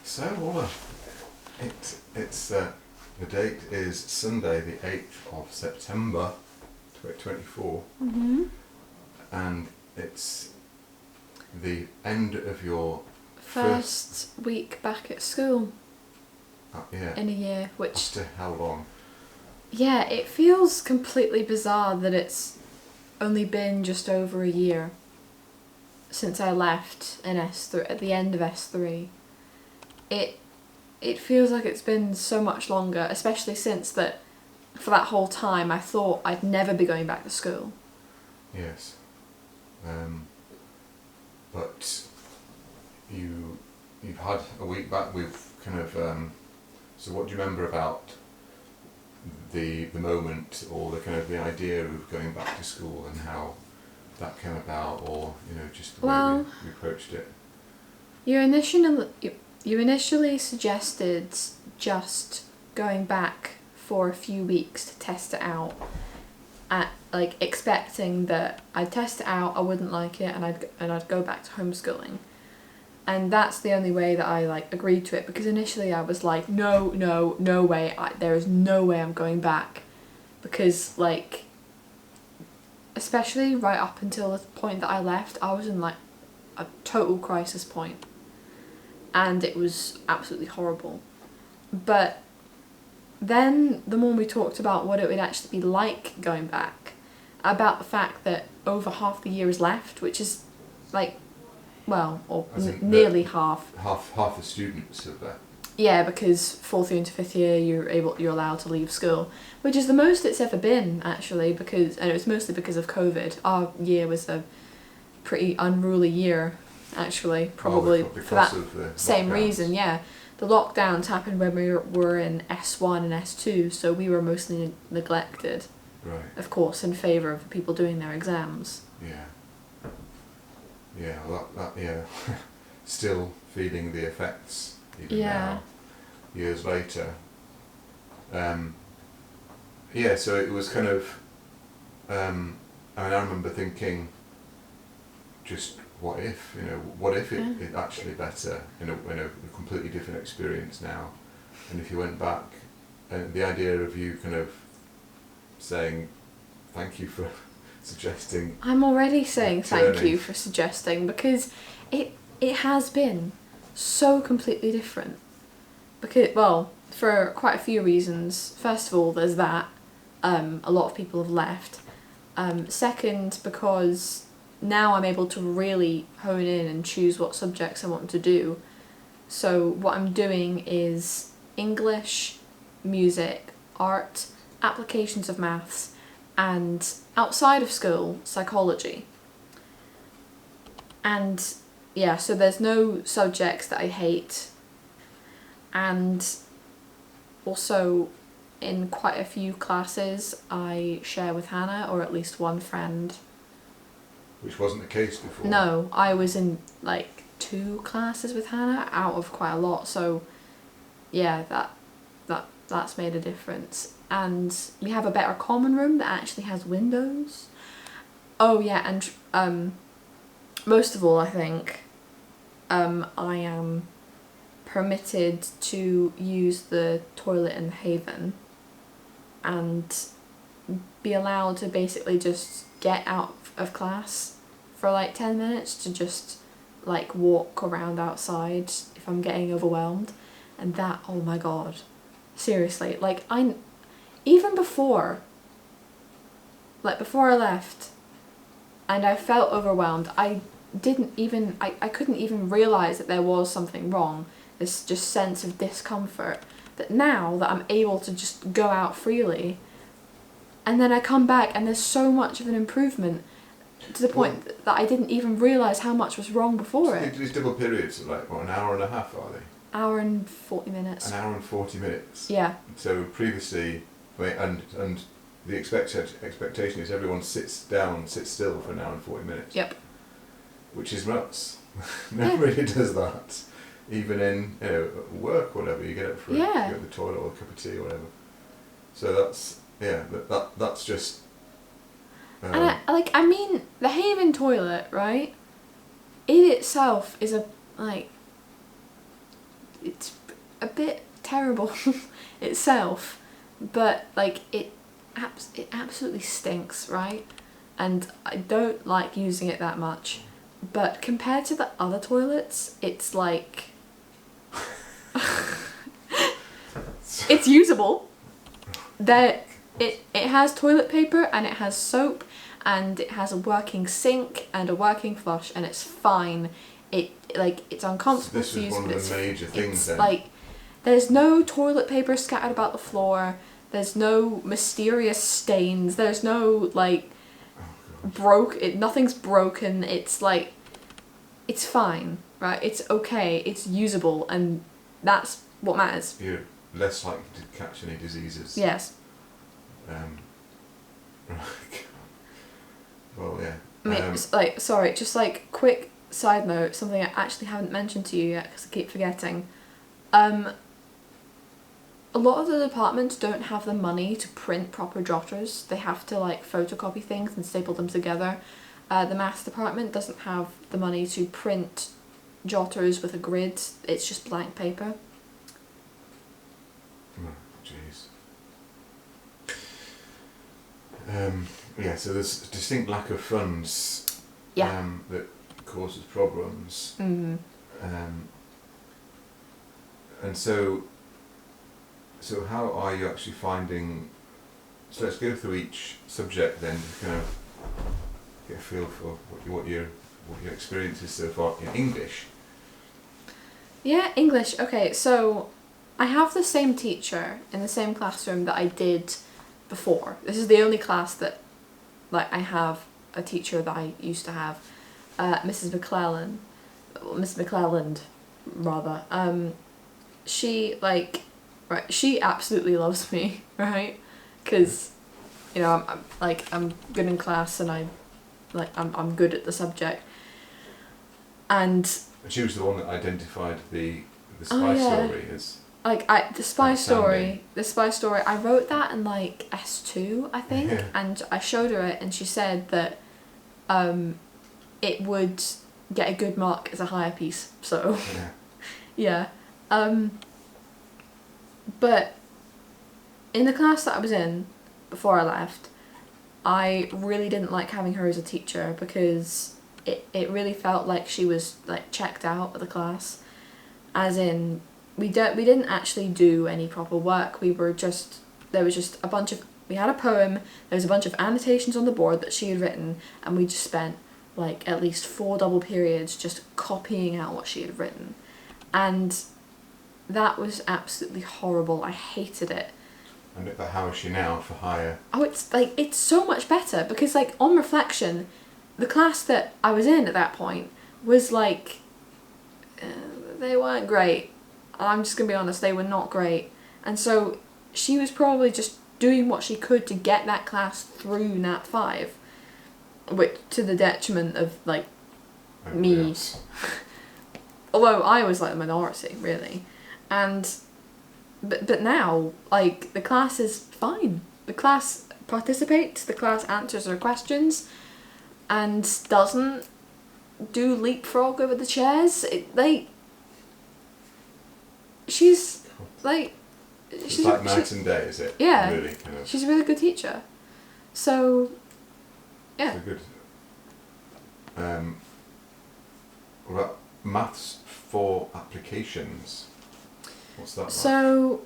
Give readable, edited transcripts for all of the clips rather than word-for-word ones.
So, Orla, it's the date is Sunday, the 8th of September, 2024, and it's the end of your First week back at school yeah. in a year, which, After how long? yeah, it feels completely bizarre that it's only been just over a year since I left in S3, at the end of S3. It feels like it's been so much longer, especially since that for that whole time I thought I'd never be going back to school. Yes. But you've had a week back. We've kind of so what do you remember about the moment, or the kind of the idea of going back to school and how that came about, or just the way we approached it? You initially suggested just going back for a few weeks to test it out, expecting that I'd test it out, I wouldn't like it, and I'd go back to homeschooling. And that's the only way that I agreed to it, because initially I was like, no way, there is no way I'm going back, because especially right up until the point that I left, I was in a total crisis point, and it was absolutely horrible. But then the more we talked about what it would actually be like going back, about the fact that over half the year is left, which is nearly half. Half the students of that. Yeah, because fourth year into fifth year you're allowed to leave school, which is the most it's ever been actually, and it was mostly because of COVID. Our year was a pretty unruly year, actually, probably for that same reason. Yeah, the lockdowns happened when we were in S1 and S2, so we were mostly neglected. Right. Of course, in favour of people doing their exams. Yeah. Yeah. Well, still feeling the effects even now, years later. So it was kind of. I remember thinking, just what if it actually better in a completely different experience now, and if you went back, and the idea of you kind of saying thank you for suggesting. I'm already saying thank you for suggesting, because it has been so completely different. Because, well, for quite a few reasons. First of all, there's that a lot of people have left. Second, because now I'm able to really hone in and choose what subjects I want to do. So what I'm doing is English, music, art, applications of maths, and outside of school, psychology. And so there's no subjects that I hate. And also in quite a few classes I share with Hannah, or at least one friend. Which wasn't the case before. No, I was in 2 classes with Hannah out of quite a lot, so yeah, that's made a difference. And we have a better common room that actually has windows. Oh yeah, and most of all, I think I am permitted to use the toilet in the Haven and be allowed to basically just get out of class for 10 minutes to just walk around outside if I'm getting overwhelmed. And that, oh my god, seriously, even before I left and I felt overwhelmed, I couldn't even realise that there was something wrong, this just sense of discomfort, that now that I'm able to just go out freely, and then I come back and there's so much of an improvement to the point that I didn't even realise how much was wrong before it. These double periods are an hour and a half, are they? Hour and 40 minutes. An hour and 40 minutes. Yeah. So previously, and the expectation is everyone sits still for an hour and 40 minutes. Yep. Which is nuts. Nobody does that. Even in work or whatever, you get up for you go to the toilet or a cup of tea or whatever. So that's just. And I mean, the Haven toilet, right? It itself is it's a bit terrible itself, but like it absolutely stinks, right? And I don't like using it that much. But compared to the other toilets, it's like it's usable. It has toilet paper and it has soap and it has a working sink and a working flush and it's fine. It's uncomfortable This to was use, one but of the major things it's then. like there's no toilet paper scattered about the floor. There's no mysterious stains. There's no like nothing's broken. It's like it's fine, right? It's okay. It's usable, and that's what matters. You're less likely to catch any diseases. Yes. Well, yeah. I mean, sorry, just like quick side note, something I actually haven't mentioned to you yet because I keep forgetting. A lot of the departments don't have the money to print proper jotters. They have to like photocopy things and staple them together. The maths department doesn't have the money to print jotters with a grid. It's just blank paper. Oh, jeez. Yeah, so there's a distinct lack of funds that causes problems. Mm-hmm. And so how are you actually finding... So let's go through each subject then to kind of get a feel for what your experience is so far in English. Yeah, English. Okay, so I have the same teacher in the same classroom that I did before. This is the only class that like I have a teacher that I used to have, Mrs. McClellan, Miss McClelland, rather. She she absolutely loves me, right? Because, you know, I'm good in class and I'm good at the subject. And she was the one that identified the spy story as the spy story, I wrote that in like S2, I think, yeah. and I showed her it and she said that it would get a good mark as a higher piece, so yeah. But in the class that I was in before I left, I really didn't like having her as a teacher because it really felt like she was like checked out of the class, as in we didn't actually do any proper work. We had a poem, there was a bunch of annotations on the board that she had written, and we just spent like at least 4 double periods just copying out what she had written, and that was absolutely horrible. I hated it. But how is she now for higher? Oh, it's so much better because like on reflection, the class that I was in at that point was like they weren't great. I'm just gonna be honest, they were not great, and so she was probably just doing what she could to get that class through Nat 5, which to the detriment of like me. Else. Although I was like the minority really, and but now like the class is fine. The class participates. The class answers her questions, and doesn't do leapfrog over the chairs. She's like night and day, is it? Yeah, really kind of. she's a really good teacher. So yeah. So good. What about maths for applications? What's that like? So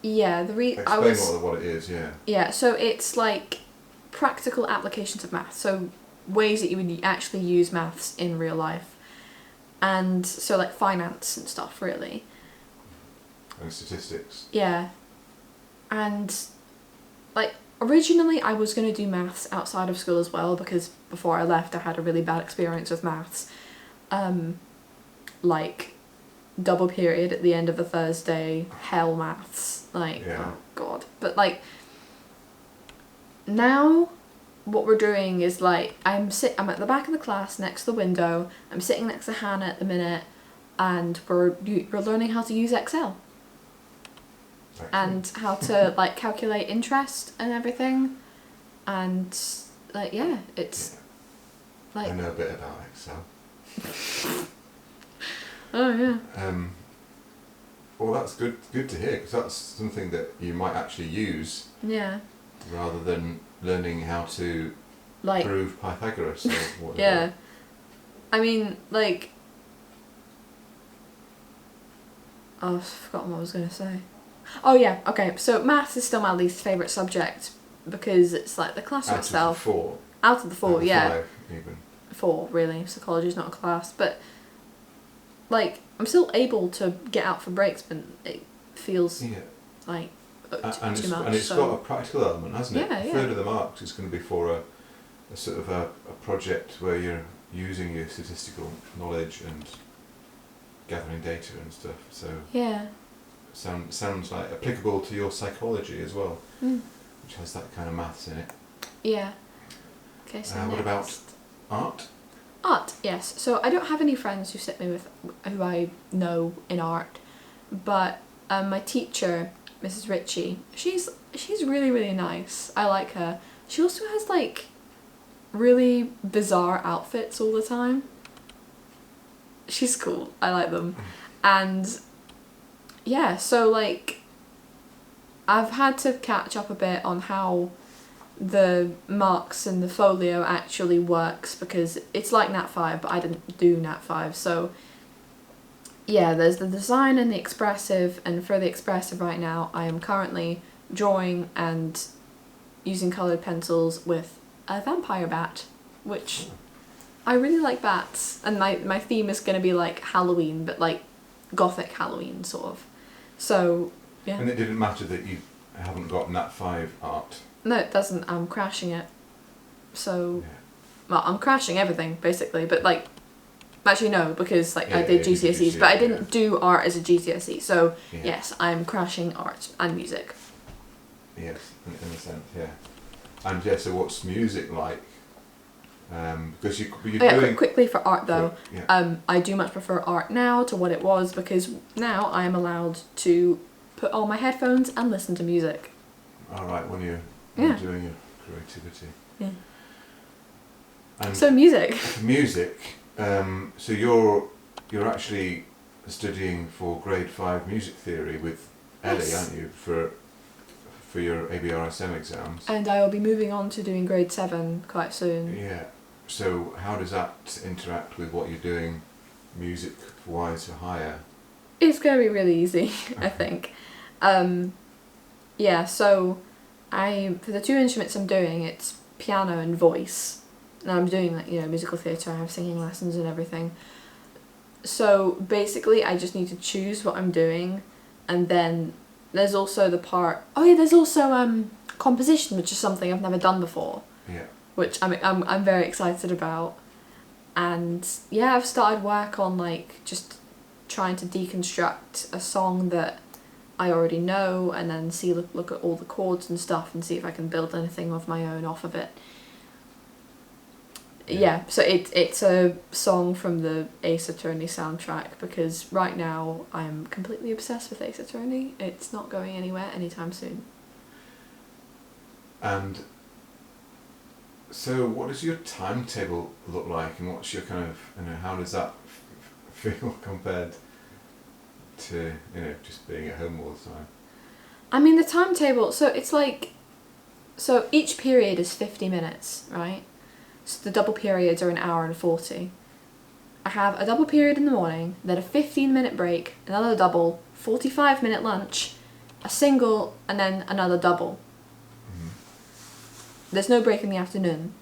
yeah, Explain what it is. Yeah. Yeah, so it's like practical applications of maths. So ways that you would actually use maths in real life, and so like finance and stuff really. And statistics. Yeah. And like originally I was going to do maths outside of school as well, because before I left I had a really bad experience with maths. Like double period at the end of a Thursday, hell maths, like oh god. But like now what we're doing is like I'm at the back of the class next to the window, I'm sitting next to Hannah at the minute, and we're learning how to use Excel. And how to like calculate interest and everything, and like it's like I know a bit about Excel. oh yeah. that's good to hear, because that's something that you might actually use Yeah. rather than learning how to Like. prove Pythagoras or whatever. Yeah. I mean, like. Oh, I've forgotten what I was going to say. Oh yeah, okay. So maths is still my least favourite subject because it's like the classroom itself. Out of the four, out of yeah. 5 even. 4, really. Psychology is not a class, but like I'm still able to get out for breaks, but it feels like too much. And it's got a practical element, hasn't it? Yeah, A third of the marks is going to be for a sort of a project where you're using your statistical knowledge and gathering data and stuff. So yeah, sounds like applicable to your psychology as well, which has that kind of maths in it. Yeah. Okay, so what about art? Art, yes. So I don't have any friends who sit me with who I know in art, but my teacher, Mrs. Ritchie, she's really, really nice. I like her. She also has like really bizarre outfits all the time. She's cool. I like them. And yeah, so like I've had to catch up a bit on how the marks and the folio actually works, because it's like Nat 5, but I didn't do Nat 5. So yeah, there's the design and the expressive, and for the expressive right now I am currently drawing and using coloured pencils with a vampire bat, which I really like bats, and my theme is going to be like Halloween, but like gothic Halloween sort of. So yeah. And it didn't matter that you haven't got Nat 5 art. No, it doesn't. I'm crashing it. So, well, I'm crashing everything basically, but like, actually no, because like I did GCSEs, but I didn't do art as a GCSE. So yes, I'm crashing art and music. Yes, in a sense, yeah. And yeah, so what's music like? Because you're doing... Quickly for art though, I do much prefer art now to what it was, because now I am allowed to put on my headphones and listen to music. Alright, when you're doing your creativity. Yeah. And so music. Music. So you're actually studying for grade 5 music theory with Ellie, aren't you? For your ABRSM exams. And I will be moving on to doing grade 7 quite soon. Yeah. So how does that interact with what you're doing music-wise for higher? It's going to be really easy, I think. Yeah, so for the 2 instruments I'm doing, it's piano and voice. And I'm doing like, musical theatre, I have singing lessons and everything. So basically I just need to choose what I'm doing, and then there's also the part, there's also composition, which is something I've never done before. Yeah. Which I'm very excited about. And yeah, I've started work on like just trying to deconstruct a song that I already know, and then look at all the chords and stuff and see if I can build anything of my own off of it. Yeah, so it's a song from the Ace Attorney soundtrack, because right now I'm completely obsessed with Ace Attorney. It's not going anywhere anytime soon. And so what does your timetable look like, and what's your kind of, how does that feel compared to, just being at home all the time? I mean, the timetable, so it's like, so each period is 50 minutes, right? So the double periods are 1 hour and 40. I have a double period in the morning, then a 15-minute break, another double, 45-minute lunch, a single, and then another double. There's no break in the afternoon.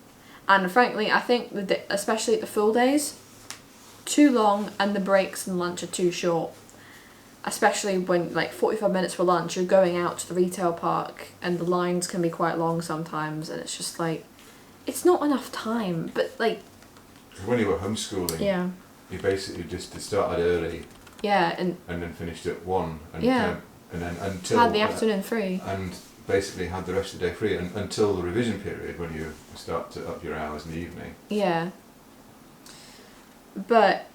And frankly, I think, especially at the full days, too long, and the breaks and lunch are too short. Especially when, 45 minutes for lunch, you're going out to the retail park, and the lines can be quite long sometimes, and it's just it's not enough time, but when you were homeschooling, you basically just started early. Yeah, and then finished at 1. And then until... Had the afternoon free. And basically had the rest of the day free until the revision period, when you start to up your hours in the evening. Yeah. But,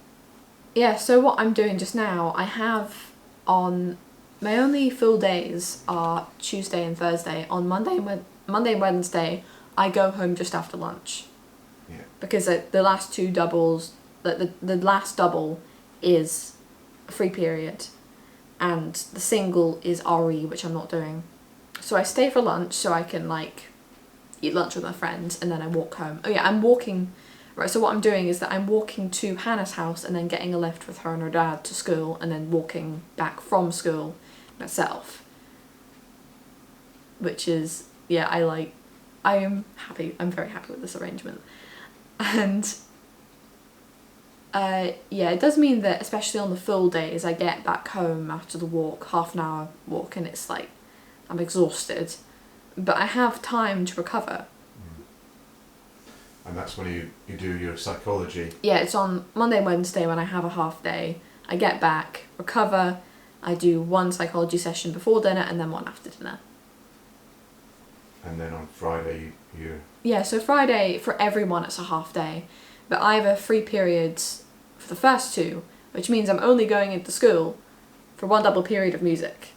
yeah, so what I'm doing just now, I have on... My only full days are Tuesday and Thursday. On Monday and Wednesday, I go home just after lunch. Yeah. Because the last 2 doubles, the last double is a free period. and the single is RE, which I'm not doing. So I stay for lunch so I can like eat lunch with my friends, and then I walk home. Oh yeah, I'm walking. Right, so what I'm doing is that I'm walking to Hannah's house and then getting a lift with her and her dad to school, and then walking back from school myself. Which is, yeah, I am happy. I'm very happy with this arrangement. And yeah, it does mean that especially on the full days I get back home after the walk, half an hour walk, and it's like I'm exhausted. But I have time to recover. And that's when you do your psychology. Yeah, it's on Monday and Wednesday when I have a half day. I get back, recover, I do one psychology session before dinner and then one after dinner. And then on Friday you... Yeah, so Friday for everyone it's a half day. But I have a free periods for the first two, which means I'm only going into school for one double period of music.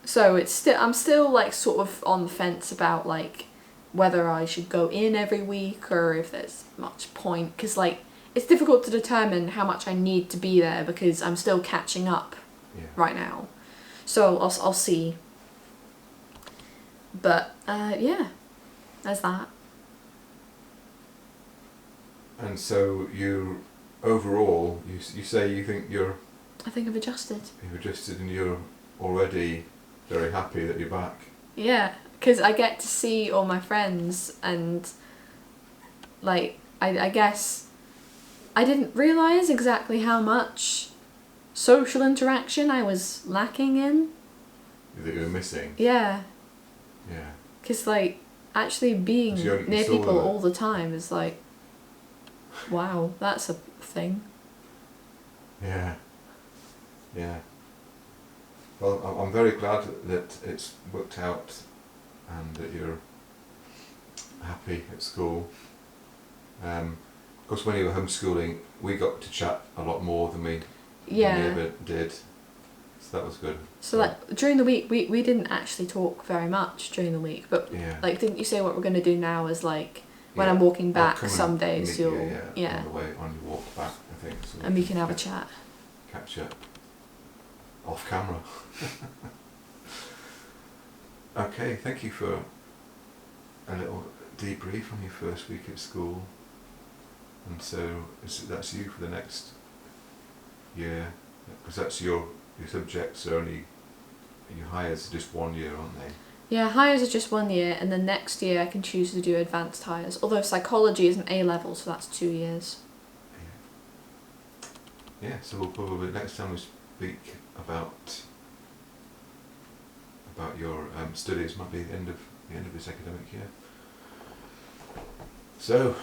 So I'm still like sort of on the fence about like whether I should go in every week or if there's much point, because like it's difficult to determine how much I need to be there because I'm still catching up right now. So I'll see. But yeah, there's that. And so you overall you say you think I think I've adjusted. you've adjusted and you're already very happy that you're back. Yeah, because I get to see all my friends, and like I guess I didn't realise exactly how much social interaction I was lacking in. That you were missing. Yeah. Yeah. Because like actually being near people all the time is like, wow, that's a thing. Yeah. Yeah. Well, I'm very glad that it's worked out and that you're happy at school. Of course, when you were homeschooling, we got to chat a lot more than we ever did. So that was good. So like during the week, we didn't actually talk very much during the week, but like didn't you say what we're going to do now is like when I'm walking back some days you'll on the way on your walk back, I think. So and we can have a chat. Catch up off camera. Okay, thank you for a little debrief on your first week at school. And so that's you for the next year, because that's your subjects are only, your hires are just 1 year, aren't they? Yeah, hires are just 1 year, and then next year I can choose to do advanced hires. Although psychology is an A level, so that's 2 years. Yeah, so we'll probably next time we speak about your studies might be the end of this academic year. So